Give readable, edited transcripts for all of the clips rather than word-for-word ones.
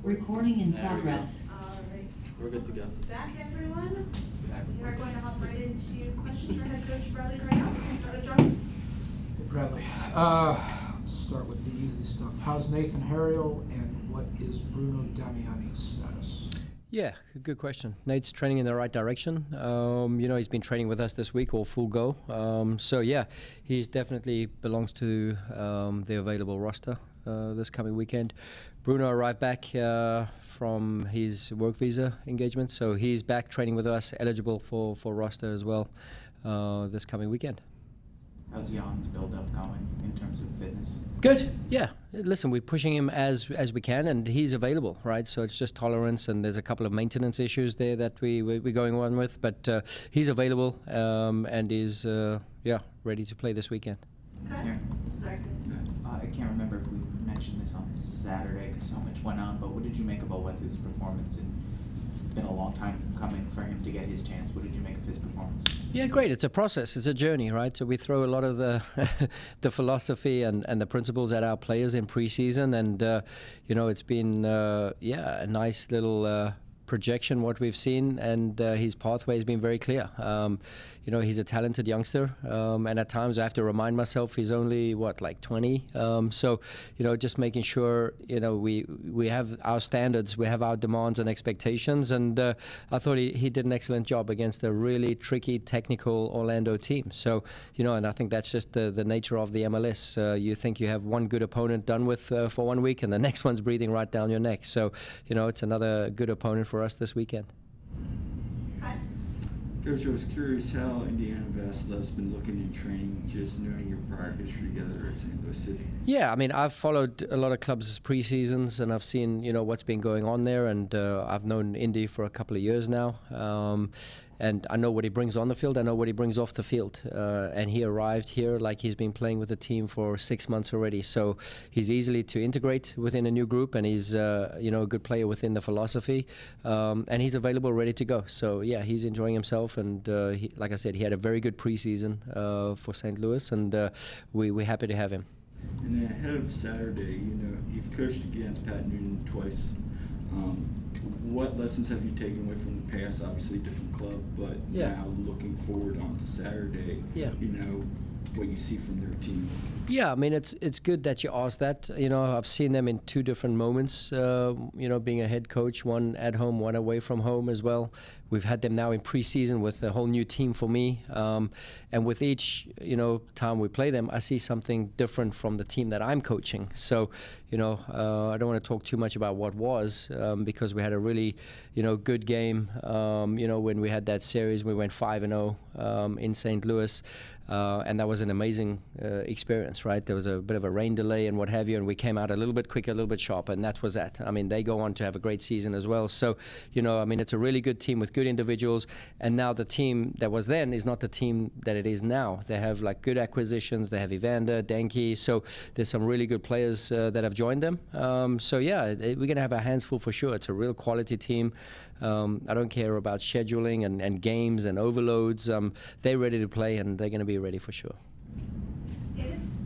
Recording in There we go. progress. All right. We're good to go. Back, everyone. We are going to hop right into questions for head coach Bradley Carnell. Can start with John. Hey, Bradley. Start with the easy stuff. How's Nathan Harriel, and what is Bruno Damiani's status? Yeah, good question. Nate's training in the right direction. He's been training with us this week, all full go. So yeah, he's definitely belongs to the available roster this coming weekend. Bruno arrived back from his work visa engagement, so he's back training with us, eligible for roster as well this coming weekend. How's Jan's build-up going in terms of fitness? Good, yeah. Listen, we're pushing him as we can, and he's available, right? So it's just tolerance, and there's a couple of maintenance issues there that we're going on with, but he's available and is ready to play this weekend. Okay. Sorry. I can't remember if we mentioned this on Saturday because so much went on, but what did you make of Owethu's performance? It's been a long time coming for him to get his chance. What did you make of his performance? Yeah, great. It's a process. It's a journey, right? So we throw a lot of the the philosophy and the principles at our players in preseason, and it's been a nice little projection what we've seen, and his pathway has been very clear. He's a talented youngster, and at times I have to remind myself he's only 20. So just making sure we have our standards, we have our demands and expectations, and I thought he did an excellent job against a really tricky technical Orlando team. So and I think that's just the nature of the MLS. You think you have one good opponent done with for 1 week, and the next one's breathing right down your neck. So it's another good opponent for us this weekend. Hi. Coach, I was curious how Indiana Vasilov's been looking in training, just knowing your prior history together at St. Louis City. Yeah, I mean, I've followed a lot of clubs' pre-seasons, and I've seen, what's been going on there, and I've known Indy for a couple of years now. And I know what he brings on the field. I know what he brings off the field. And he arrived here like he's been playing with the team for 6 months already. So he's easily to integrate within a new group, and he's a good player within the philosophy. And he's available, ready to go. So yeah, he's enjoying himself. And like I said, he had a very good preseason for St. Louis, and we're happy to have him. And then ahead of Saturday, you've coached against Pat Noonan twice. What lessons have you taken away from the past? Obviously, different club, but now looking forward onto Saturday, what you see from their team. Yeah, I mean, it's good that you asked that. I've seen them in two different moments, being a head coach, one at home, one away from home as well. We've had them now in preseason with a whole new team for me. And with each, time we play them, I see something different from the team that I'm coaching. So, I don't want to talk too much about what was, because we had a really, good game, when we had that series. We went 5-0 in St. Louis. And that was an amazing experience, right? There was a bit of a rain delay and what have you, and we came out a little bit quicker, a little bit sharper, and that was that. I mean, they go on to have a great season as well. So, it's a really good team with good individuals, and now the team that was then is not the team that it is now. They have good acquisitions. They have Evander, Denke, so there's some really good players that have joined them. We're going to have our hands full for sure. It's a real quality team. I don't care about scheduling and games and overloads. They're ready to play, and they're going to be ready for sure.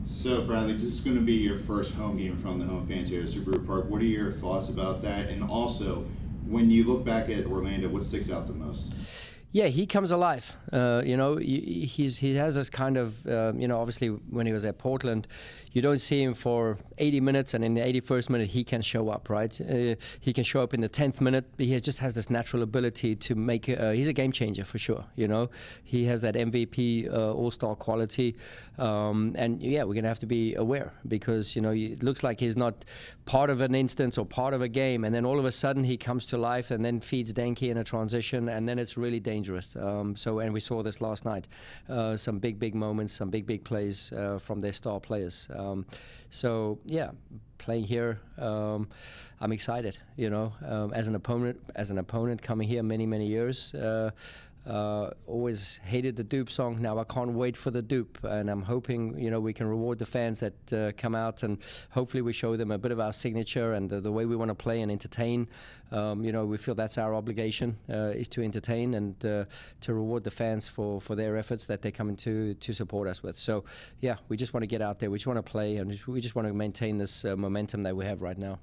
So, Bradley, this is going to be your first home game from the home fans here at Subaru Park. What are your thoughts about that? And also, when you look back at Orlando, what sticks out the most? Yeah, he comes alive. He has this kind of, obviously when he was at Portland, you don't see him for 80 minutes, and in the 81st minute he can show up, right? He can show up in the 10th minute. He just has this natural ability to make. He's a game changer for sure. He has that MVP all-star quality, and yeah, we're gonna have to be aware because it looks like he's not part of an instance or part of a game, and then all of a sudden he comes to life and then feeds Denke in a transition, and then it's really dangerous. And we saw this last night. Some big moments, some big plays from their star players. Playing here, I'm excited. As an opponent coming here many years. Always hated the dupe song. Now I can't wait for the dupe, and I'm hoping we can reward the fans that come out, and hopefully we show them a bit of our signature and the way we want to play and entertain. We feel that's our obligation, is to entertain and to reward the fans for their efforts that they're coming to support us with. So yeah, we just want to get out there, we just want to play, and we just want to maintain this momentum that we have right now.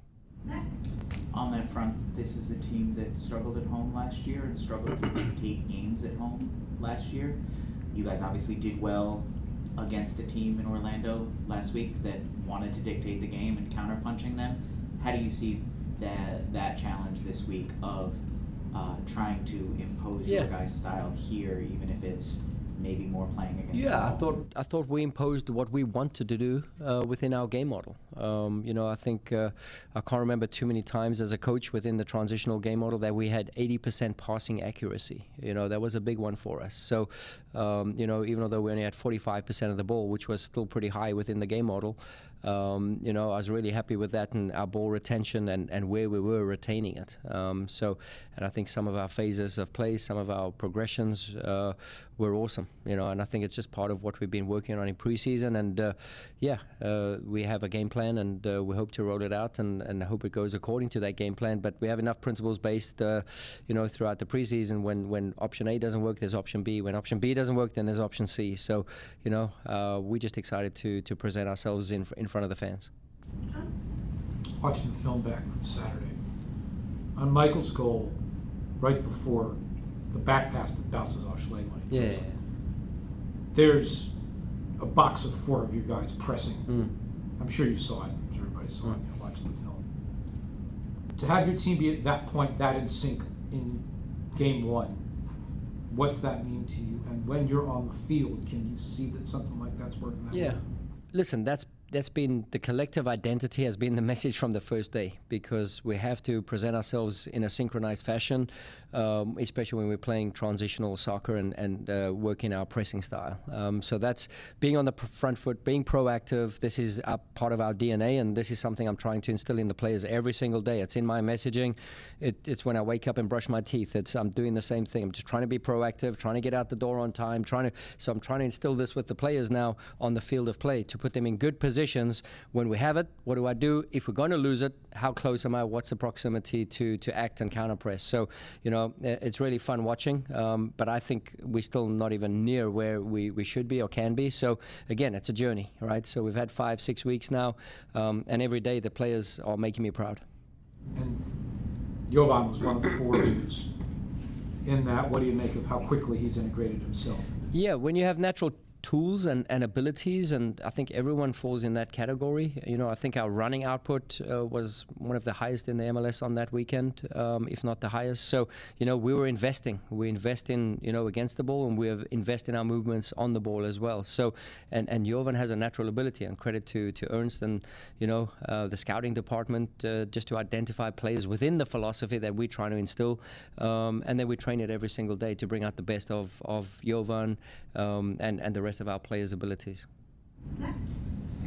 On that front, this is a team that struggled at home last year and struggled to dictate games at home last year. You guys obviously did well against a team in Orlando last week that wanted to dictate the game and counterpunching them. How do you see that challenge this week of trying to impose your guys' style here, even if it's maybe more playing against the ball? I thought we imposed what we wanted to do within our game model. I think I can't remember too many times as a coach within the transitional game model that we had 80% passing accuracy. That was a big one for us. So, even though we only had 45% of the ball, which was still pretty high within the game model, I was really happy with that and our ball retention and where we were retaining it. And I think some of our phases of play, some of our progressions were awesome, and I think it's just part of what we've been working on in preseason. And we have a game plan and we hope to roll it out and hope it goes according to that game plan. But we have enough principles based, throughout the preseason. When option A doesn't work, there's option B. When option B doesn't work, then there's option C. So, we're just excited to present ourselves in front of the fans. Watching the film back from Saturday, on Michael's goal, right before the back pass that bounces off Schlegel. Yeah. There's a box of 4 of you guys pressing. I'm sure you saw it. I'm sure everybody saw it watching the film. To have your team be at that point, that in sync in game 1, what's that mean to you? And when you're on the field, can you see that something like that's working that way? Listen, that's been the collective identity, has been the message from the first day, because we have to present ourselves in a synchronized fashion, especially when we're playing transitional soccer and working our pressing style. So that's being on the front foot, being proactive. This is a part of our DNA, and this is something I'm trying to instill in the players every single day. It's in my messaging. It's when I wake up and brush my teeth. I'm doing the same thing. I'm just trying to be proactive, trying to get out the door on time, so I'm trying to instill this with the players now on the field of play to put them in good positions. When we have it, what do I do? If we're going to lose it, how close am I? What's the proximity to act and counter press? So, it's really fun watching, but I think we're still not even near where we should be or can be. So, again, it's a journey, right? So we've had 5-6 weeks now, and every day the players are making me proud. And Jovan was one of the forwards in that. What do you make of how quickly he's integrated himself? Yeah, when you have natural tools and abilities, and I think everyone falls in that category. I think our running output was one of the highest in the MLS on that weekend, if not the highest. So, we were investing. We invest in, against the ball, and we invest in our movements on the ball as well. So, and Jovan has a natural ability, and credit to Ernst and, the scouting department, just to identify players within the philosophy that we're trying to instill. And then we train it every single day to bring out the best of Jovan and the rest of our players' abilities. I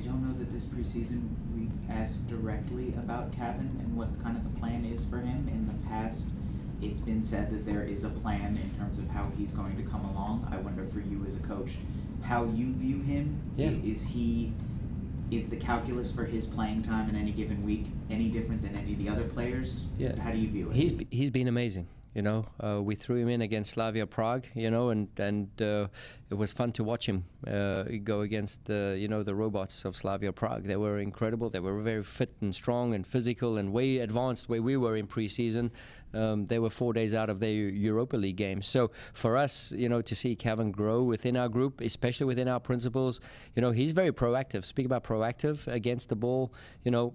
don't know that this preseason we've asked directly about Kevin and what kind of the plan is for him. In the past, it's been said that there is a plan in terms of how he's going to come along. I wonder for you as a coach, how you view him. Yeah. Is the calculus for his playing time in any given week any different than any of the other players? Yeah. How do you view it? He's been amazing. We threw him in against Slavia Prague, and it was fun to watch him go against, the robots of Slavia Prague. They were incredible. They were very fit and strong and physical and way advanced where we were in preseason. They were 4 days out of their Europa League game. So for us, to see Kevin grow within our group, especially within our principles, he's very proactive. Speak about proactive against the ball.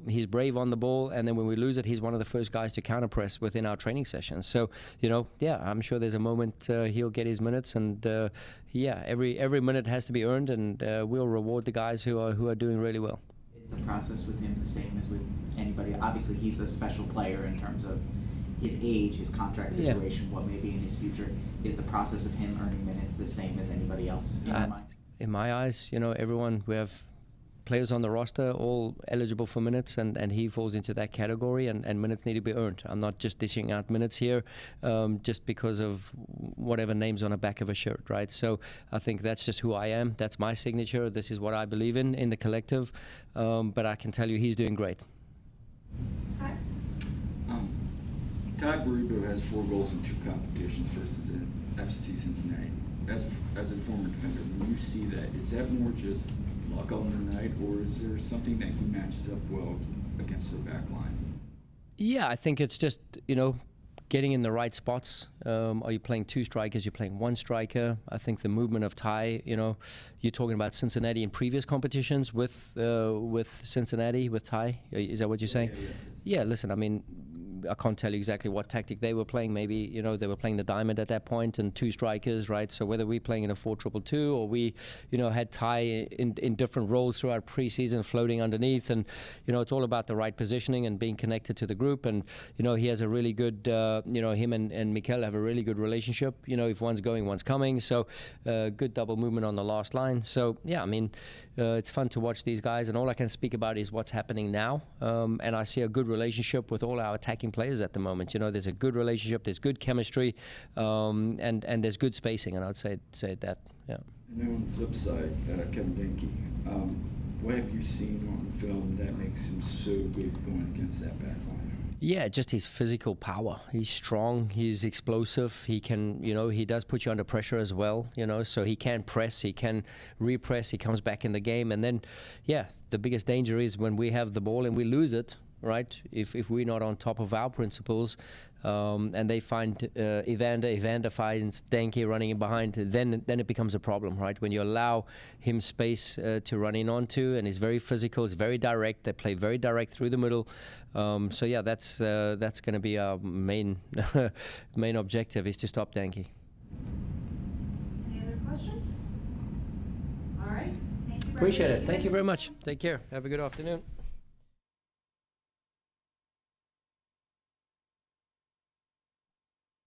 He's brave on the ball, and then when we lose it, he's one of the first guys to counter press within our training sessions. So, I'm sure there's a moment he'll get his minutes, and every minute has to be earned, and we'll reward the guys who are doing really well. Is the process with him the same as with anybody? Obviously, he's a special player in terms of his age, his contract situation, what may be in his future. Is the process of him earning minutes the same as anybody else in your mind? In my eyes, everyone, we have players on the roster all eligible for minutes, and he falls into that category, and minutes need to be earned. I'm not just dishing out minutes here just because of whatever name's on the back of a shirt, right? So I think that's just who I am. That's my signature. This is what I believe in the collective. But I can tell you he's doing great. Hi. Ty Baribo has 4 goals in 2 competitions versus FC Cincinnati. As a former defender, when you see that, is that more just luck on the night, or is there something that he matches up well against the back line? Yeah, I think it's just, getting in the right spots. Are you playing two strikers? You're playing one striker. I think the movement of Ty, you're talking about Cincinnati in previous competitions with Cincinnati, with Ty. Is that what you're saying? Yeah, listen, I mean, I can't tell you exactly what tactic they were playing. Maybe, they were playing the diamond at that point and two strikers, right? So whether we're playing in a 4-2-2 or we, had Ty in different roles throughout preseason, floating underneath. And, it's all about the right positioning and being connected to the group. And, he has a really good, him and Mikel have a really good relationship. If one's going, one's coming. So good double movement on the last line. So, yeah, I mean, it's fun to watch these guys. And all I can speak about is what's happening now. And I see a good relationship with all our attacking players at the moment. There's a good relationship, there's good chemistry, and there's good spacing, and I'd say that, yeah. And then on the flip side, Kevin Danke, what have you seen on film that makes him so good going against that back line? Yeah, just his physical power. He's strong, he's explosive, he can, he does put you under pressure as well, so he can press, he can repress, he comes back in the game, and then, yeah, the biggest danger is when we have the ball and we lose it, right? If we're not on top of our principles, and they find Evander finds Danke running in behind, then it becomes a problem, right? When you allow him space to run in onto, and he's very physical, he's very direct. They play very direct through the middle. So yeah, that's going to be our main main objective, is to stop Danke. Any other questions? All right. Thank you. Appreciate it. Thank you very much. Take care. Have a good afternoon.